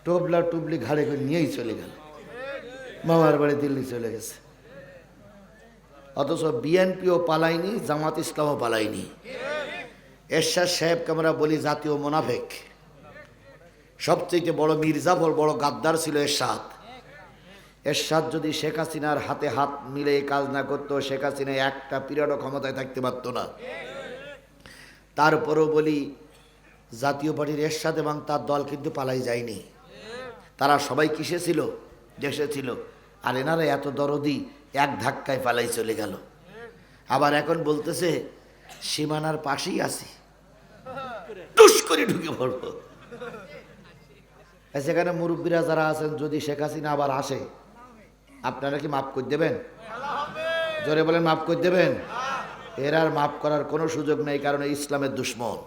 টোবলা টুবলি ঘাড়ে করে নিয়েই চলে গেল, মামার বাড়ি দিল্লি চলে গেছে। অথচ বিএনপিও পালায়নি, জামাত ইসলামও পালায়নি। এরশাদ সাহেবকে আমরা বলি জাতীয় মোনাফেক। সবচেয়ে বড় মির্জাফর, বড় গাদ্দার ছিল এরশাদ। এরশাদ যদি শেখ হাসিনার হাতে হাত মিলে কাজ না করতো, শেখ হাসিনা একটা পিরিয়ডও ক্ষমতায় থাকতে পারত না। তারপরও বলি জাতীয় পার্টির এরশাদ এবং তার দল কিন্তু পালাই যায়নি। তারা সবাই কিসে ছিল? দেশে ছিল। আর এনারা এত দরদি, এক ধাক্কায় পালাই চলে গেল। আবার এখন বলতেছে সীমানার পাশেই আছি, টুস করে ঢুকে পড়বো। সেখানে মুরব্বীরা যারা আছেন, যদি শেখ হাসিনা আবার আসে, আপনারা কি মাফ করে দেবেন? জোরে বলেন, মাফ করে দেবেন? এর আর মাফ করার কোনো সুযোগ নেই, কারণ ইসলামের দুশ্মন,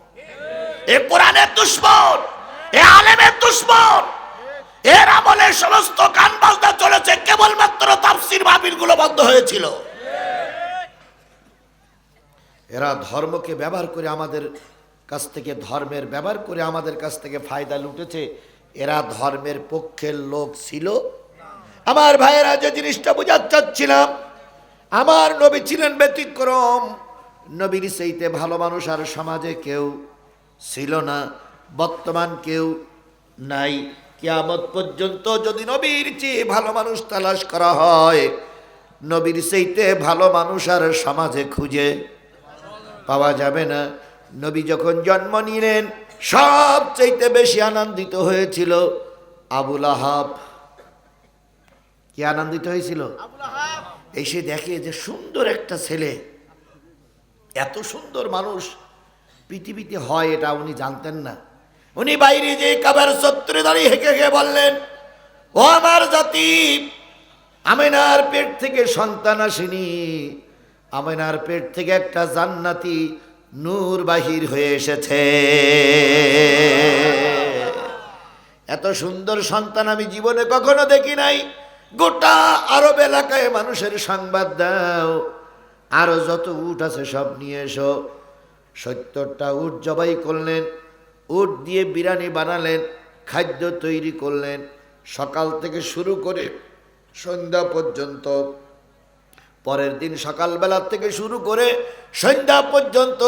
এ কোরআনের দুশ্মন, এ আলেমের দুশ্মন। এর আমলে সমস্ত গান বাজনা চলেছে, কেবলমাত্র তাফসীর মাহফিল গুলো বন্ধ হয়েছিল। এরা ধর্মকে ব্যবহার করে আমাদের কাছ থেকে, ধর্মের ব্যবহার করে আমাদের কাছ থেকে ফায়দা লুটেছে। এরা ধর্মের পক্ষের লোক ছিল। আমার ভাইয়েরা, যে জিনিসটা বোঝাতে চাচ্ছিলাম, আমার নবী ছিলেন ব্যতিক্রম। নবীর চাইতে ভালো মানুষ আর সমাজে কেউ ছিল না, বর্তমান কেউ নাই। কিয়ামত পর্যন্ত যদি নবীর চেয়ে ভালো মানুষ তালাশ করা হয়, নবীর চাইতে ভালো মানুষ আর সমাজে খুঁজে পাওয়া যাবে না। নবী যখন জন্ম নিলেন, সবচাইতে বেশি আনন্দিত হয়েছিল আবুল আহাব। কি আনন্দিত হয়েছিল? এসে দেখে যে সুন্দর একটা ছেলে, এত সুন্দর মানুষ পৃথিবীতে হয়, এটা উনি জানতেন না। উনি বাইরে যে কাবার চত্বরে দাঁড়িয়ে হেঁকে হেঁকে বললেন, ও আমার জাতি, আমিনার পেট থেকে সন্তান আসেনি, আমিনার পেট থেকে একটা জান্নাতি নূর বাহির হয়ে এসেছে। এত সুন্দর সন্তান আমি জীবনে কখনো দেখি নাই। গোটা আরব এলাকায় মানুষের সংবাদ দাও, আরো যত উট আছে সব নিয়ে এসো। 70টা উট জবাই করলেন, উট দিয়ে বিরিয়ানি বানালেন, খাদ্য তৈরি করলেন। সকাল থেকে শুরু করে সন্ধ্যা পর্যন্ত, পরের দিন সকালবেলা থেকে শুরু করে সন্ধ্যা পর্যন্ত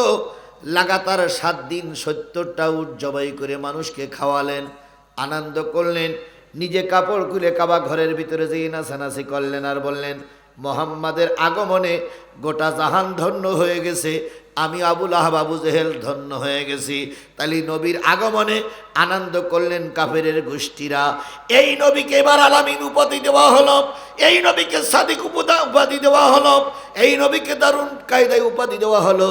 লাগাতার 7 দিন 70টা উট জবাই করে মানুষকে খাওয়ালেন, আনন্দ করলেন। নিজে কাপড় খুলে কাবা ঘরের ভিতরে যেই নাচানাচি করলেন আর বললেন, মোহাম্মদের আগমনে গোটা জাহান ধন্য হয়ে গেছে, আমি আবুল আহাব আবু জেহেল ধন্য হয়ে গেছি। তাহলে নবীর আগমনে আনন্দ করলেন কাফেরের গোষ্ঠীরা। এই নবীকে এবার আলামিন উপাধি দেওয়া হলো, এই নবীকে সাদিক উপাধি দেওয়া হলো, এই নবীকে দারুণ কায়দায় উপাধি দেওয়া হলো।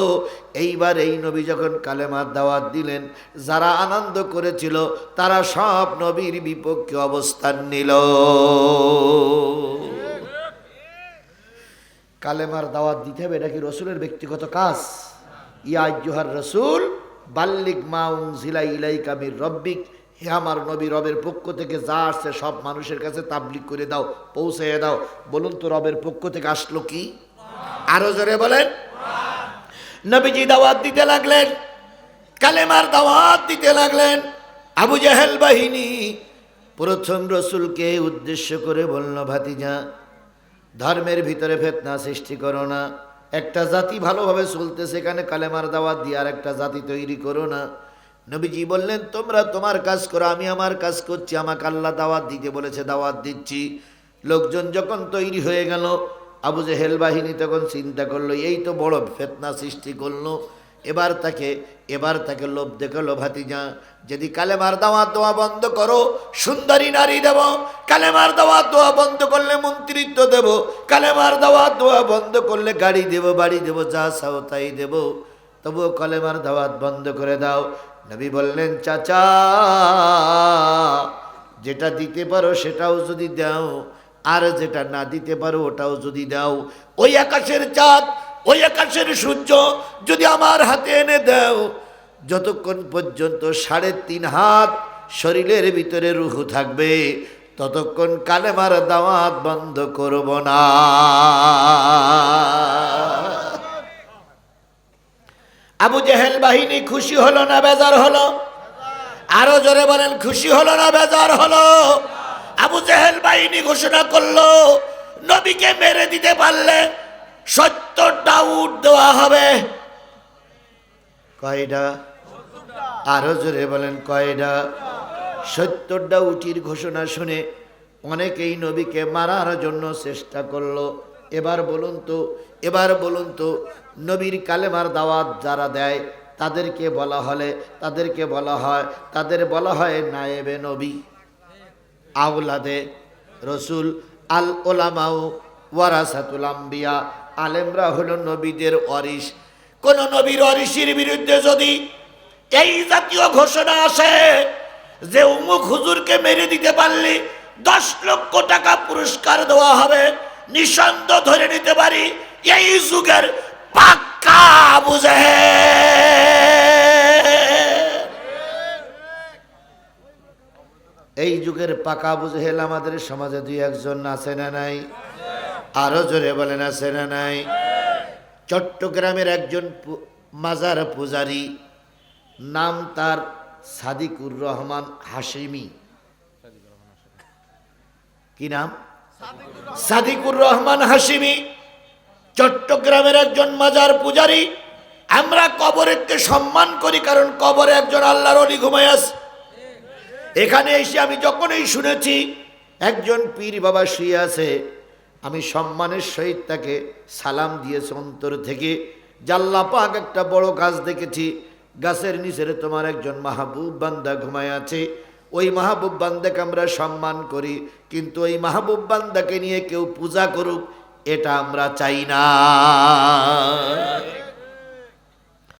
এইবার এই নবী যখন কালেমার দাওয়াত দিলেন, যারা আনন্দ করেছিল তারা সব নবীর বিপক্ষে অবস্থান নিল। কালেমার দাওয়াত দিতে হবে, এটা কি রসুলের ব্যক্তিগত কাজ? ইয়া আইয়ুহার রাসূল বাল্লিগ মা উনজিলা ইলাইকা মির রাব্বিক, হে আমার নবী, রবের পক্ষ থেকে যা আসছে সব মানুষের কাছে তাবলীগ করে দাও, পৌঁছে দাও। বলুন তো, রবের পক্ষ থেকে আসলো কি? আরো জোরে বলেন। নবীজি দাওয়াত দিতে লাগলেন, কালেমার দাওয়াত দিতে লাগলেন। আবু জেহেল বাহিনী প্রথম রসুলকে উদ্দেশ্য করে বলল, ভাতিজা, ধর্মের ভিতরে ফিতনা সৃষ্টি করো না। একটা জাতি ভালোভাবে চলতেছে, এখানে কালেমার দাওয়াত দিয়ে আর একটা জাতি তৈরি করো না। নবীজি বললেন, তোমরা তোমার কাজ করো, আমি আমার কাজ করছি। আমাকে আল্লাহ দাওয়াত দিতে বলেছে, দাওয়াত দিচ্ছি। লোকজন যখন তৈরি হয়ে গেল, আবু জেহেল বাহিনী তখন চিন্তা করলো, এই তো বড় ফিতনা সৃষ্টি করলো। এবার তাকে লোভ দেখালো, ভাতিজা, যদি কালেমার দাওয়াত দেওয়া বন্ধ করো, সুন্দরী নারী দেব। কালেমার দাওয়াত দেওয়া বন্ধ করলে মন্ত্রিত্ব দেব। কালেমার দাওয়াত দেওয়া বন্ধ করলে গাড়ি দেব, বাড়ি দেব, যা চাও তাই দেব। তবুও কালেমার দাওয়াত বন্ধ করে দাও। নবী বললেন, চাচা, যেটা দিতে পারো সেটাও যদি দাও, আর যেটা না দিতে পারো ওটাও যদি দাও। ওই আকাশের চাঁদ, ওই আকাশের সূর্য যদি আমার হাতে এনে দাও, যতক্ষণ পর্যন্ত 3.5 হাত শরীরের ভিতরে রূহ থাকবে, ততক্ষণ কালেমার দাওয়াত বন্ধ করব না। আবু জেহেল বাহিনী খুশি হলো না বেজার হলো? আরো জোরে বলেন, খুশি হলো না বেজার হলো? বাহিনী ঘোষণা করলো নবীকে মেরে দিতে পারলে 70টা উট দেওয়া হবে। কয়টা? আরো জোরে বলেন কয়টা? 70টা উটির ঘোষণা শুনে অনেকেই নবীকে মারার জন্য চেষ্টা করলো। এবার বলুন তো নবীর কালেমার দাওয়াত যারা দেয় তাদেরকে বলা হয় নায়েবে নবী, আওলাদে রসুল, আল ওলামাউ ওয়ারাসাতুল আম্বিয়া। আলেমরা হলো নবীদের ওয়ারিস। কোন নবীর ওয়ারিসের বিরুদ্ধে যদি এই জাতীয় ঘোষণা আসে যে উমুক হুজুরকে মেরে দিতে পারলে 10 লক্ষ টাকা পুরস্কার দেওয়া হবে, নিঃসন্দেহ ধরে নিতে পারি এই যুগের পাক্কা আবু জেহেল। এই যুগের পাকা আবু জেহেল আমাদের সমাজে 2-1 আছে না নাই? আরো জোরে বলেন আছে না নাই? চট্টগ্রামের একজন মাজার পূজারী, নাম তার সাদিকুর রহমান হাশিমি। কি নাম? সাদিকুর রহমান হাশিমি চট্টগ্রামের একজন মাজার পূজারী। আমরা কবরকে সম্মান করি, কারণ কবরে একজন আল্লাহর ওলি ঘুমায় আছে। এখানে এসে আমি যখনই শুনেছি একজন পীর বাবা শুয়ে আছে, আমি সম্মানের সহিত তাকে সালাম দিয়েছি অন্তর থেকে। আল্লাহ পাক একটা বড় গাছ দেখেছি, গাছের নিচে তোমার একজন মাহবুব বান্দা ঘুমায় আছে। ওই মাহবুব বান্দাকে আমরা সম্মান করি, কিন্তু ওই মাহবুব বান্দাকে নিয়ে কেউ পূজা করুক এটা আমরা চাই না।